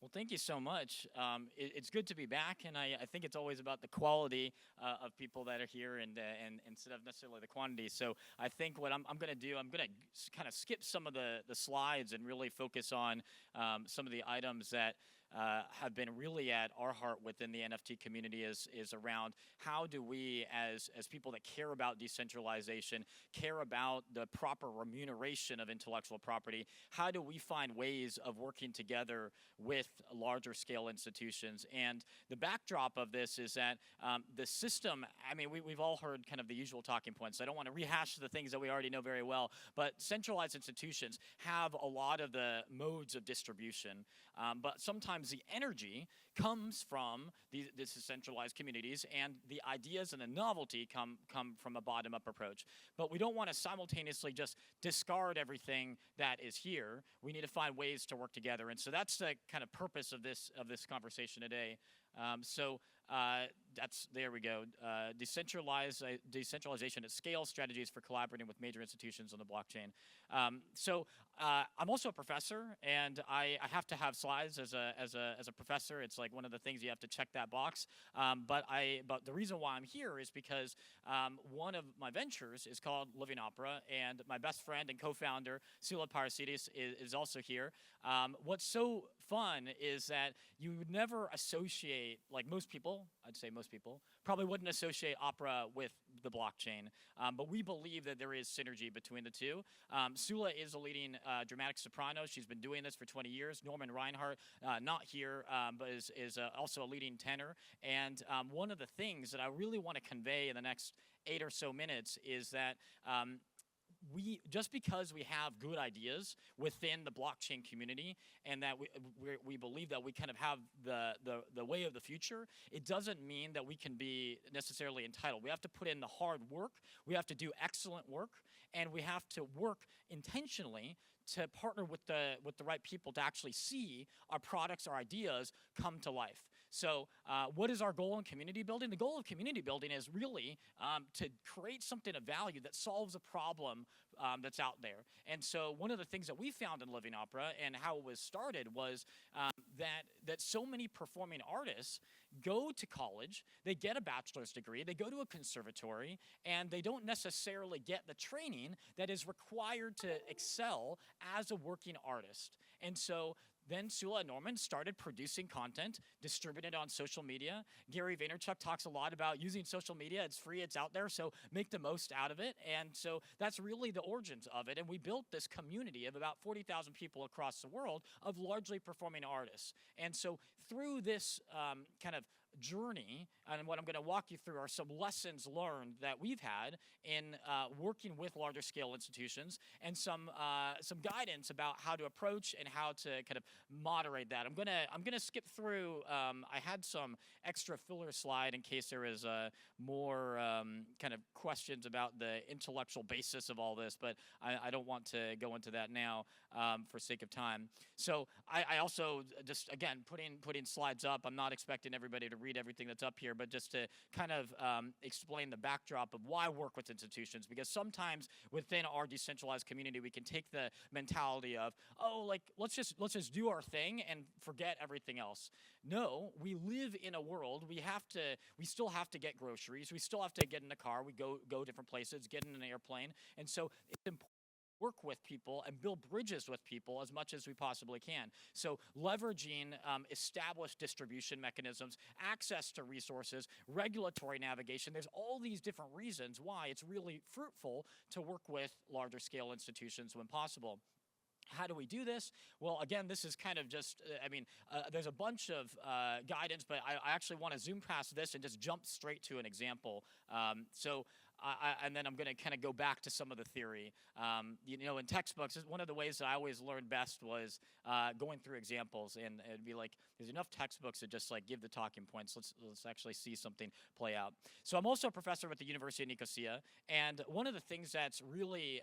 Well, thank you so much. It's good to be back, and I think it's always about the quality of people that are here, and instead of necessarily the quantity. So I think what I'm going to do, I'm going to kind of skip some of the slides and really focus on some of the items that have been really at our heart within the NFT community is around how do we, as people that care about decentralization, care about the proper remuneration of intellectual property, how do we find ways of working together with larger scale institutions? And the backdrop of this is that the system, I mean, we've all heard kind of the usual talking points. I don't want to rehash the things that we already know very well, but centralized institutions have a lot of the modes of distribution, but sometimes the energy comes from these centralized communities, and the ideas and the novelty come from a bottom-up approach. But we don't want to simultaneously just discard everything that is here. We need to find ways to work together, and so that's the kind of purpose of this conversation today. That's there we go. Decentralization at scale, strategies for collaborating with major institutions on the blockchain. I'm also a professor, and I have to have slides as a professor. It's like one of the things you have to check that box. But the reason why I'm here is because one of my ventures is called Living Opera, and my best friend and co-founder Sula Parasidis is also here. What's so fun is that you would never associate, like most people, I'd say most people, probably wouldn't associate opera with the blockchain. But we believe that there is synergy between the two. Sula is a leading dramatic soprano. She's been doing this for 20 years. Norman Reinhardt, not here, but is also a leading tenor. And one of the things that I really want to convey in the next 8 or so minutes is that just because we have good ideas within the blockchain community, and that we believe that we kind of have the way of the future, it doesn't mean that we can be necessarily entitled. We have to put in the hard work, we have to do excellent work, and we have to work intentionally to partner with the right people to actually see our products, our ideas come to life. So what is our goal in community building? The goal of community building is really to create something of value that solves a problem that's out there. And so one of the things that we found in Living Opera and how it was started was that so many performing artists go to college, they get a bachelor's degree, they go to a conservatory, and they don't necessarily get the training that is required to excel as a working artist. And so then Sula and Norman started producing content, distributed on social media. Gary Vaynerchuk talks a lot about using social media. It's free, it's out there, so make the most out of it. And so that's really the origins of it. And we built this community of about 40,000 people across the world of largely performing artists. And so through this kind of journey, and what I'm going to walk you through are some lessons learned that we've had in working with larger scale institutions, and some guidance about how to approach and how to kind of moderate that. I'm gonna skip through. I had some extra filler slide in case there is more kind of questions about the intellectual basis of all this, but I don't want to go into that now for sake of time. So I also just, again, putting slides up. I'm not expecting everybody to read everything that's up here, but just to kind of explain the backdrop of why work with institutions, because sometimes within our decentralized community, we can take the mentality of, oh, like let's just do our thing and forget everything else. No, we live in a world, we still have to get groceries, we still have to get in a car, we go different places, get in an airplane, and so it's important work with people and build bridges with people as much as we possibly can. So leveraging established distribution mechanisms, access to resources, regulatory navigation, there's all these different reasons why it's really fruitful to work with larger scale institutions when possible. How do we do this? Well, again, this is kind of just, there's a bunch of guidance, but I actually want to zoom past this and just jump straight to an example. And then I'm going to kind of go back to some of the theory. In textbooks, one of the ways that I always learned best was going through examples, and it'd be like, there's enough textbooks that just like give the talking points. Let's actually see something play out. So I'm also a professor at the University of Nicosia, and one of the things that's really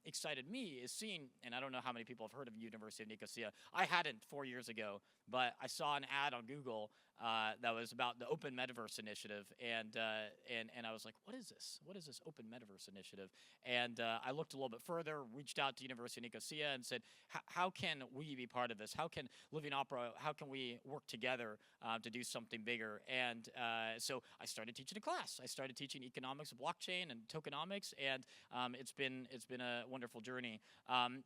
excited me is seeing, and I don't know how many people have heard of University of Nicosia. I hadn't 4 years ago, but I saw an ad on Google that was about the Open Metaverse Initiative, and I was like, what is this? What is this Open Metaverse Initiative? And I looked a little bit further, reached out to University of Nicosia, and said, how can we be part of this? How can Living Opera? How can we work together to do something bigger? And so I started teaching a class. I started teaching economics of blockchain and tokenomics, and it's been a wonderful journey.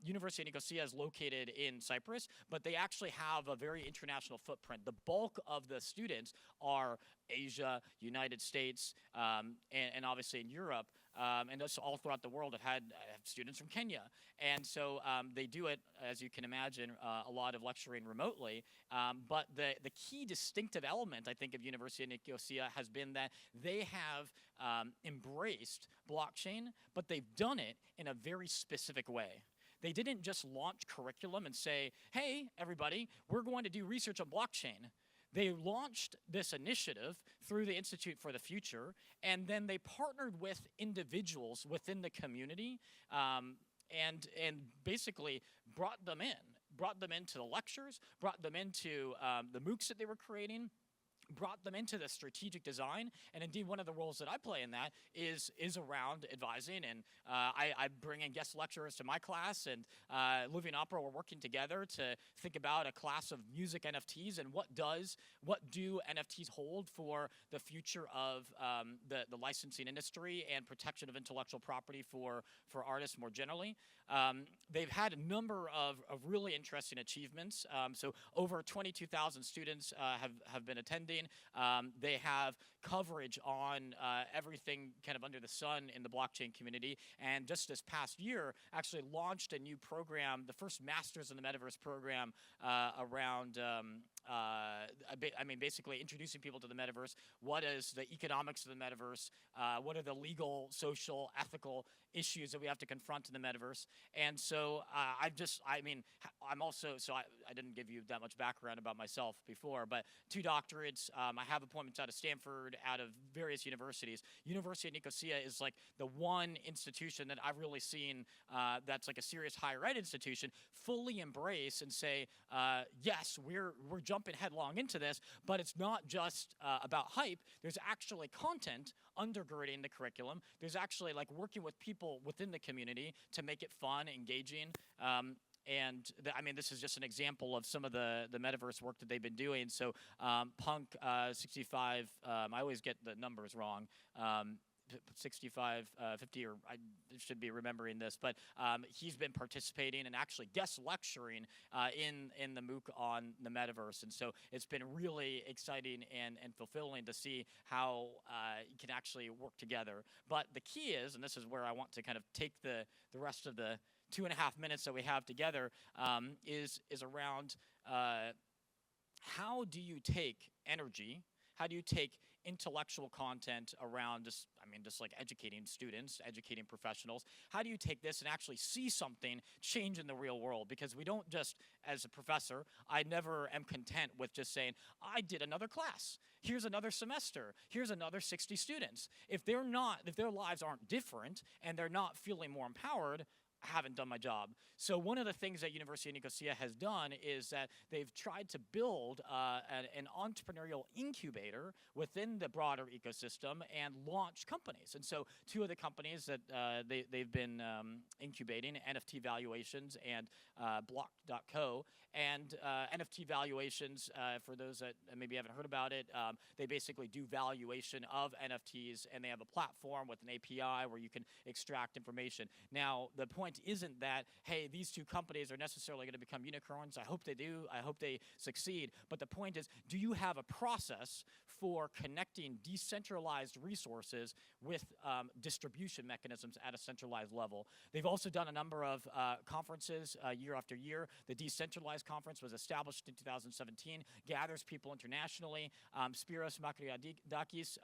University of Nicosia is located in Cyprus, but they actually have a very international footprint. The bulk of the students are Asia, United States, and obviously in Europe. And also all throughout the world. I have students from Kenya. And so they do it, as you can imagine, a lot of lecturing remotely. But the key distinctive element, I think, of University of Nicosia has been that they have embraced blockchain, but they've done it in a very specific way. They didn't just launch curriculum and say, hey, everybody, we're going to do research on blockchain. They launched this initiative through the Institute for the Future, and then they partnered with individuals within the community and basically brought them into the lectures, brought them into the MOOCs that they were creating, brought them into the strategic design, and indeed one of the roles that I play in that is around advising, and I bring in guest lecturers to my class, and Living Opera, we're working together to think about a class of music NFTs and what do NFTs hold for the future of the licensing industry and protection of intellectual property for artists more generally. They've had a number of really interesting achievements. So over 22,000 students have been attending. They have coverage on everything kind of under the sun in the blockchain community. And just this past year, actually launched a new program, the first Masters in the Metaverse program around basically introducing people to the metaverse. What is the economics of the metaverse? What are the legal, social, ethical issues that we have to confront in the metaverse? And so I didn't give you that much background about myself before, but 2 doctorates. I have appointments out of Stanford, out of various universities. University of Nicosia is like the one institution that I've really seen that's like a serious higher ed institution fully embrace and say, yes, we're jumping headlong into this, but it's not just about hype. There's actually content undergirding the curriculum. There's actually like working with people within the community to make it fun, engaging. This is just an example of some of the metaverse work that they've been doing. So Punk 65, I always get the numbers wrong. 65, 50, or I should be remembering this, but he's been participating and actually guest lecturing in the MOOC on the metaverse. And so it's been really exciting and fulfilling to see how you can actually work together. But the key is, and this is where I want to kind of take the rest of the 2.5 minutes that we have together, is around how do you take energy, how do you take intellectual content around just like educating students, educating professionals. How do you take this and actually see something change in the real world? Because we don't just, as a professor, I never am content with just saying, I did another class. Here's another semester. Here's another 60 students. If their lives aren't different and they're not feeling more empowered, I haven't done my job. So one of the things that University of Nicosia has done is that they've tried to build an entrepreneurial incubator within the broader ecosystem and launch companies. And so 2 of the companies that they've been incubating, NFT Valuations and Block.co. And NFT Valuations, for those that maybe haven't heard about it, they basically do valuation of NFTs, and they have a platform with an API where you can extract information. Now, the point isn't that, hey, these 2 companies are necessarily going to become unicorns. I hope they do. I hope they succeed. But the point is, do you have a process for connecting decentralized resources with distribution mechanisms at a centralized level? They've also done a number of conferences year after year. The Decentralized Conference was established in 2017, gathers people internationally. Spiros Makridis,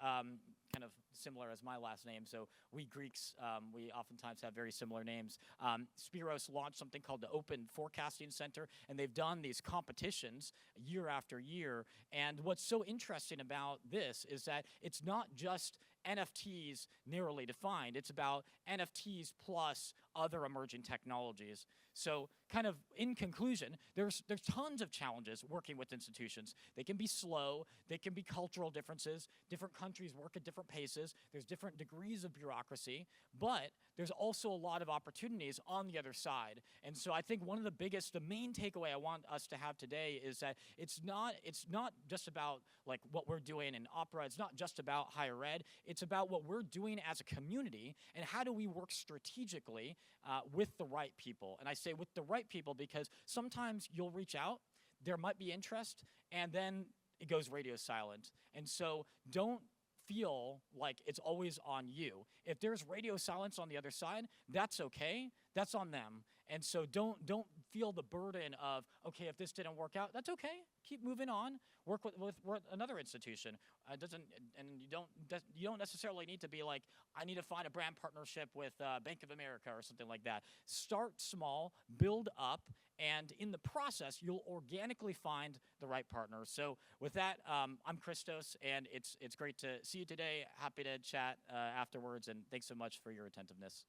kind of similar as my last name, so we Greeks, we oftentimes have very similar names. Spiros launched something called the Open Forecasting Center, and they've done these competitions year after year. And what's so interesting about this is that it's not just NFTs narrowly defined. It's about NFTs plus other emerging technologies. So kind of in conclusion, there's tons of challenges working with institutions. They can be slow, they can be cultural differences, different countries work at different paces, there's different degrees of bureaucracy, but there's also a lot of opportunities on the other side. And so I think one of the main takeaway I want us to have today is that it's not just about like what we're doing in opera, it's not just about higher ed, it's about what we're doing as a community and how do we work strategically with the right people. And I say with the right people because sometimes you'll reach out, there might be interest, and then it goes radio silent. And so don't feel like it's always on you. If there's radio silence on the other side, that's okay. That's on them. And so don't feel the burden of, okay, if this didn't work out, that's okay. Keep moving on. Work with another institution. You don't necessarily need to be like, I need to find a brand partnership with Bank of America or something like that. Start small, build up, and in the process, you'll organically find the right partner. So with that, I'm Christos, and it's great to see you today. Happy to chat afterwards, and thanks so much for your attentiveness.